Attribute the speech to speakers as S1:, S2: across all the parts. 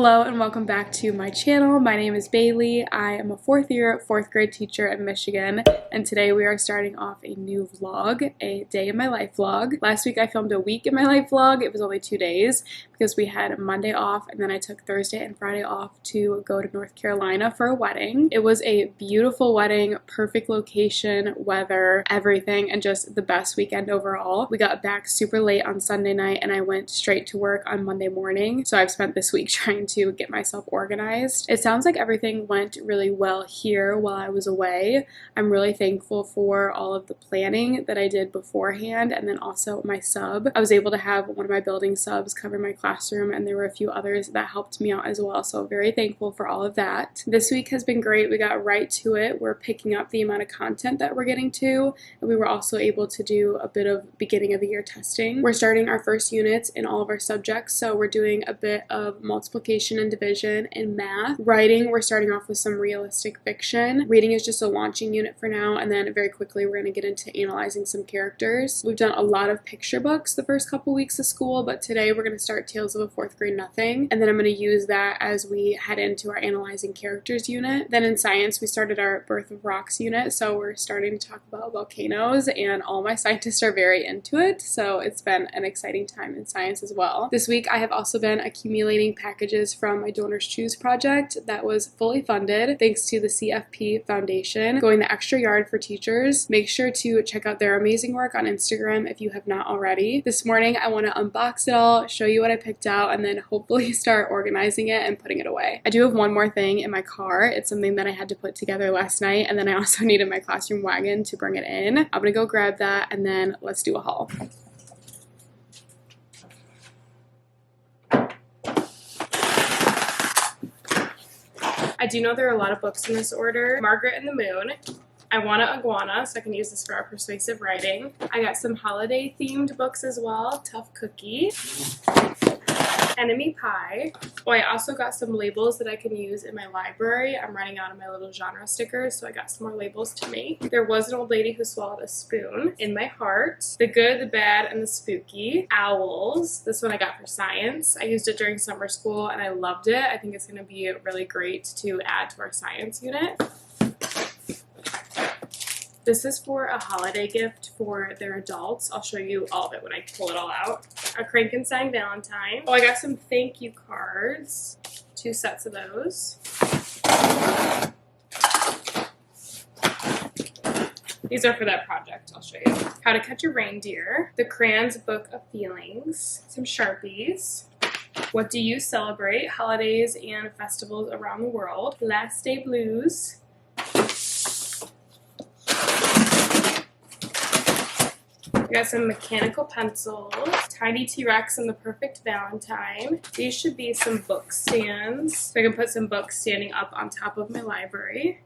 S1: Hello and welcome back to my channel. My name is Bailey. I am a fourth grade teacher in Michigan, and today we are starting off a new vlog, a day in my life vlog. Last week I filmed a week in my life vlog. It was only 2 days because we had Monday off and then I took Thursday and Friday off to go to North Carolina for a wedding. It was a beautiful wedding, perfect location, weather, everything, and just the best weekend overall. We got back super late on Sunday night and I went straight to work on Monday morning, so I've spent this week trying to get myself organized. It sounds like everything went really well here while I was away. I'm really thankful for all of the planning that I did beforehand, and then also my sub. I was able to have one of my building subs cover my classroom, and there were a few others that helped me out as well, so very thankful for all of that. This week has been great. We got right to it. We're picking up the amount of content that we're getting to, and we were also able to do a bit of beginning of the year testing. We're starting our first units in all of our subjects, so we're doing a bit of multiplication and division and math. Writing, we're starting off with some realistic fiction. Reading is just a launching unit for now, and then very quickly we're going to get into analyzing some characters. We've done a lot of picture books the first couple weeks of school, but today we're going to start Tales of a Fourth Grade Nothing, and then I'm going to use that as we head into our analyzing characters unit. Then in science, we started our Birth of Rocks unit, so we're starting to talk about volcanoes, and all my scientists are very into it, so it's been an exciting time in science as well. This week I have also been accumulating packages from my DonorsChoose project that was fully funded thanks to the CFP Foundation, going the extra yard for teachers. Make sure to check out their amazing work on Instagram if you have not already. This morning I want to unbox it all, show you what I picked out, and then hopefully start organizing it and putting it away. I do have one more thing in my car. It's something that I had to put together last night, and then I also needed my classroom wagon to bring it in. I'm gonna go grab that and then let's do a haul. I do know there are a lot of books in this order. Margaret and the Moon. I Want a Iguana, so I can use this for our persuasive writing. I got some holiday themed books as well. Tough Cookie. Enemy Pie. Oh, I also got some labels that I can use in my library. I'm running out of my little genre stickers, so I got some more labels to make. There was an old lady who swallowed a spoon. In My Heart. The Good, the Bad, and the Spooky. Owls. This one I got for science. I used it during summer school and I loved it. I think it's going to be really great to add to our science unit. This is for a holiday gift for their adults. I'll show you all of it when I pull it all out. A Frankenstein Valentine. Oh, I got some thank you cards. 2 sets of those. These are for that project, I'll show you. How to Catch a Reindeer. The Crayons Book of Feelings. Some Sharpies. What do you celebrate? Holidays and festivals around the world. Last Day Blues. I got some mechanical pencils, Tiny T-Rex and the Perfect Valentine. These should be some book stands, so I can put some books standing up on top of my library.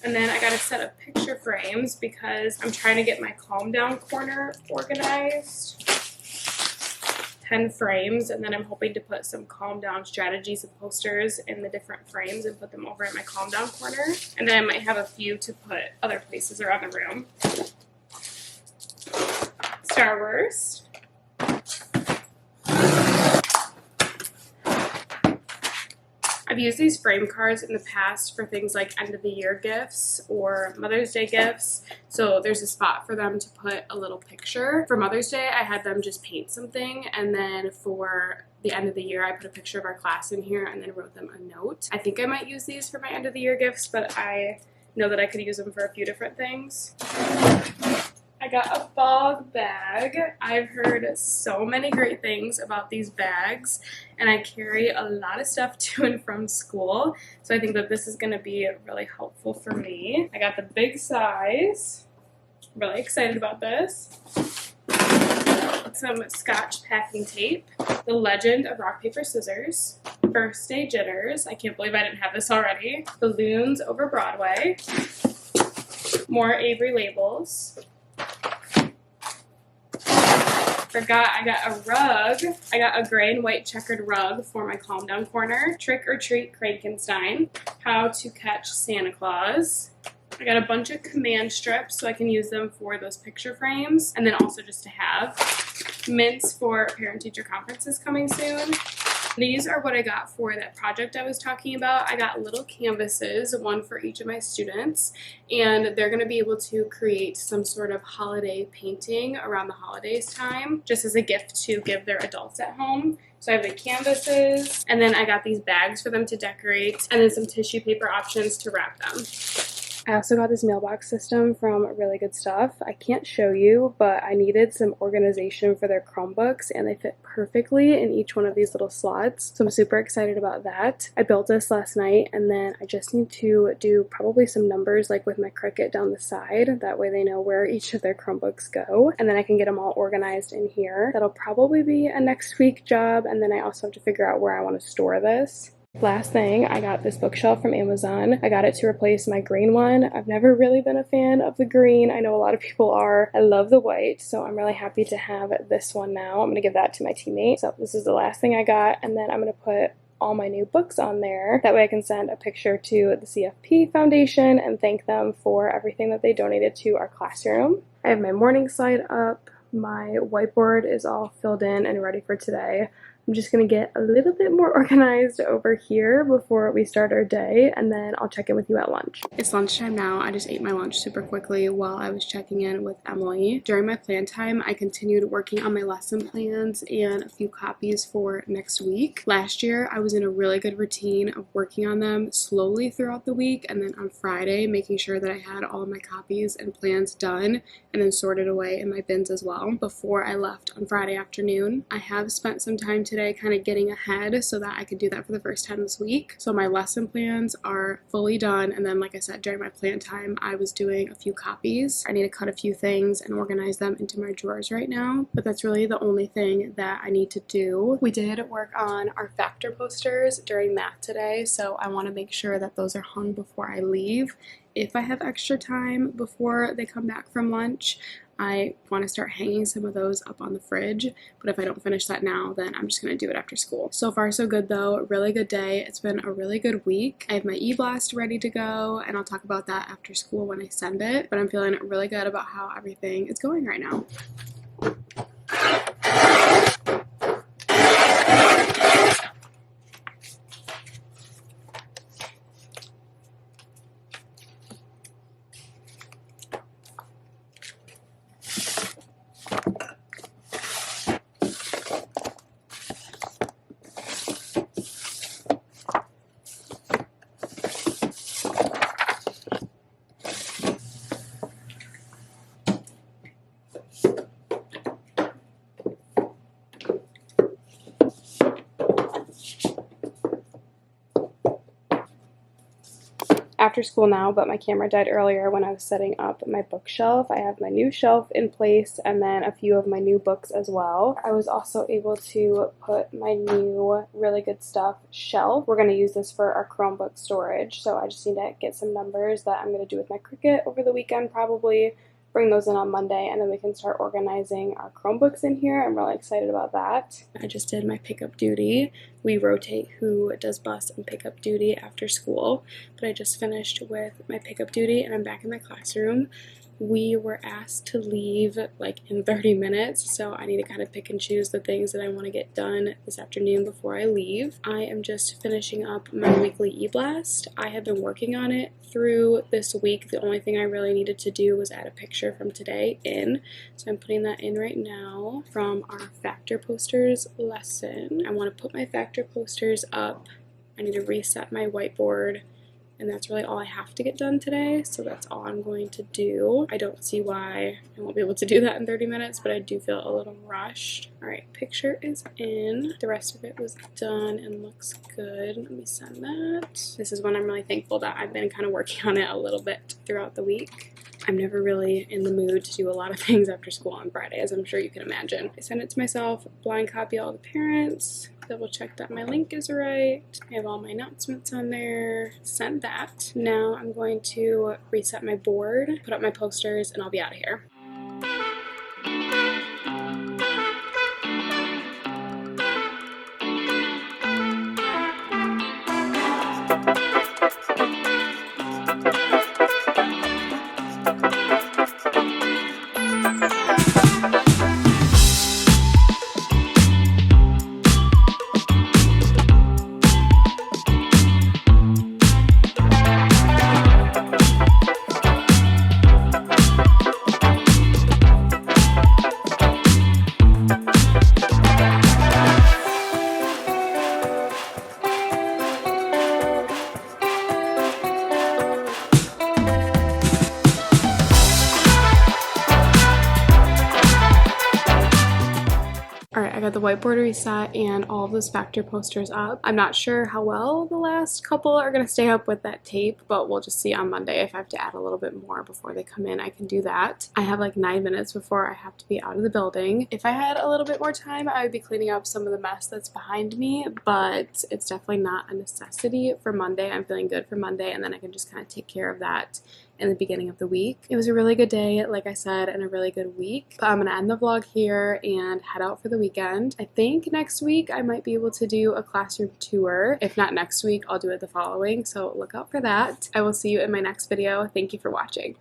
S1: And then I got a set of picture frames because I'm trying to get my calm down corner organized. 10 frames, and then I'm hoping to put some calm down strategies and posters in the different frames and put them over in my calm down corner. And then I might have a few to put other places around the room. Starburst. I've used these frame cards in the past for things like end of the year gifts or Mother's Day gifts, so there's a spot for them to put a little picture. For Mother's Day I had them just paint something, and then for the end of the year I put a picture of our class in here and then wrote them a note. I think I might use these for my end of the year gifts, but I know that I could use them for a few different things. I got a bog bag. I've heard so many great things about these bags, and I carry a lot of stuff to and from school, so I think that this is going to be really helpful for me. I got the big size. I'm really excited about this. Some Scotch packing tape. The Legend of Rock, Paper, Scissors. First Day Jitters. I can't believe I didn't have this already. Balloons Over Broadway. More Avery labels. Forgot I got a rug. I got a gray and white checkered rug for my calm down corner. Trick or Treat Frankenstein. How to Catch Santa Claus. I got a bunch of command strips so I can use them for those picture frames, and then also just to have. Mints for parent-teacher conferences coming soon. These are what I got for that project I was talking about. I got little canvases, one for each of my students, and they're going to be able to create some sort of holiday painting around the holidays time, just as a gift to give their adults at home. So I have the canvases, and then I got these bags for them to decorate, and then some tissue paper options to wrap them. I also got this mailbox system from Really Good Stuff. I can't show you, but I needed some organization for their Chromebooks, and they fit perfectly in each one of these little slots. So I'm super excited about that. I built this last night, and then I just need to do probably some numbers like with my Cricut down the side. That way they know where each of their Chromebooks go, and then I can get them all organized in here. That'll probably be a next week job, and then I also have to figure out where I want to store this. Last thing, I got this bookshelf from Amazon. I got it to replace my green one. I've never really been a fan of the green. I know a lot of people are. I love the white, so I'm really happy to have this one now. I'm going to give that to my teammate. So this is the last thing I got, and then I'm going to put all my new books on there. That way I can send a picture to the CFP Foundation and thank them for everything that they donated to our classroom. I have my morning slide up. My whiteboard is all filled in and ready for today. I'm just going to get a little bit more organized over here before we start our day, and then I'll check in with you at lunch. It's lunchtime now. I just ate my lunch super quickly while I was checking in with Emily. During my plan time, I continued working on my lesson plans and a few copies for next week. Last year, I was in a really good routine of working on them slowly throughout the week, and then on Friday, making sure that I had all of my copies and plans done and then sorted away in my bins as well before I left on Friday afternoon. I have spent some time today kind of getting ahead so that I could do that for the first time this week. So my lesson plans are fully done, and then like I said, during my plan time I was doing a few copies. I need to cut a few things and organize them into my drawers right now, but that's really the only thing that I need to do. We did work on our factor posters during math today, so I want to make sure that those are hung before I leave. If I have extra time before they come back from lunch, I want to start hanging some of those up on the fridge, but if I don't finish that now, then I'm just going to do it after school. So far so good though, really good day. It's been a really good week. I have my Eblast ready to go, and I'll talk about that after school when I send it, but I'm feeling really good about how everything is going right now. After school now, but my camera died earlier when I was setting up my bookshelf. I have my new shelf in place and then a few of my new books as well. I was also able to put my new Really Good Stuff shelf. We're going to use this for our Chromebook storage, so I just need to get some numbers that I'm going to do with my Cricut over the weekend probably. Bring those in on Monday, and then we can start organizing our Chromebooks in here. I'm really excited about that. I just did my pickup duty. We rotate who does bus and pickup duty after school, but I just finished with my pickup duty and I'm back in my classroom. We were asked to leave like in 30 minutes, so I need to kind of pick and choose the things that I want to get done this afternoon before I leave. I am just finishing up my weekly Eblast. I have been working on it through this week. The only thing I really needed to do was add a picture from today in, so I'm putting that in right now from our factor posters lesson. I want to put my factor posters up. I need to reset my whiteboard, and that's really all I have to get done today, so that's all I'm going to do. I don't see why I won't be able to do that in 30 minutes, but I do feel a little rushed. Alright, picture is in. The rest of it was done and looks good. Let me send that. This is when I'm really thankful that I've been kind of working on it a little bit throughout the week. I'm never really in the mood to do a lot of things after school on Friday, as I'm sure you can imagine. I send it to myself, blind copy all the parents, double check that my link is right. I have all my announcements on there. Sent that. Now I'm going to reset my board, put up my posters, and I'll be out of here. I got the whiteboard reset and all of the Spectre posters up. I'm not sure how well the last couple are going to stay up with that tape, but we'll just see on Monday. If I have to add a little bit more before they come in, I can do that. I have like 9 minutes before I have to be out of the building. If I had a little bit more time, I would be cleaning up some of the mess that's behind me, but it's definitely not a necessity for Monday. I'm feeling good for Monday, and then I can just kind of take care of that in the beginning of the week. It was a really good day, like I said, and a really good week. But I'm gonna end the vlog here and head out for the weekend. I think next week I might be able to do a classroom tour. If not next week, I'll do it the following, so look out for that. I will see you in my next video. Thank you for watching.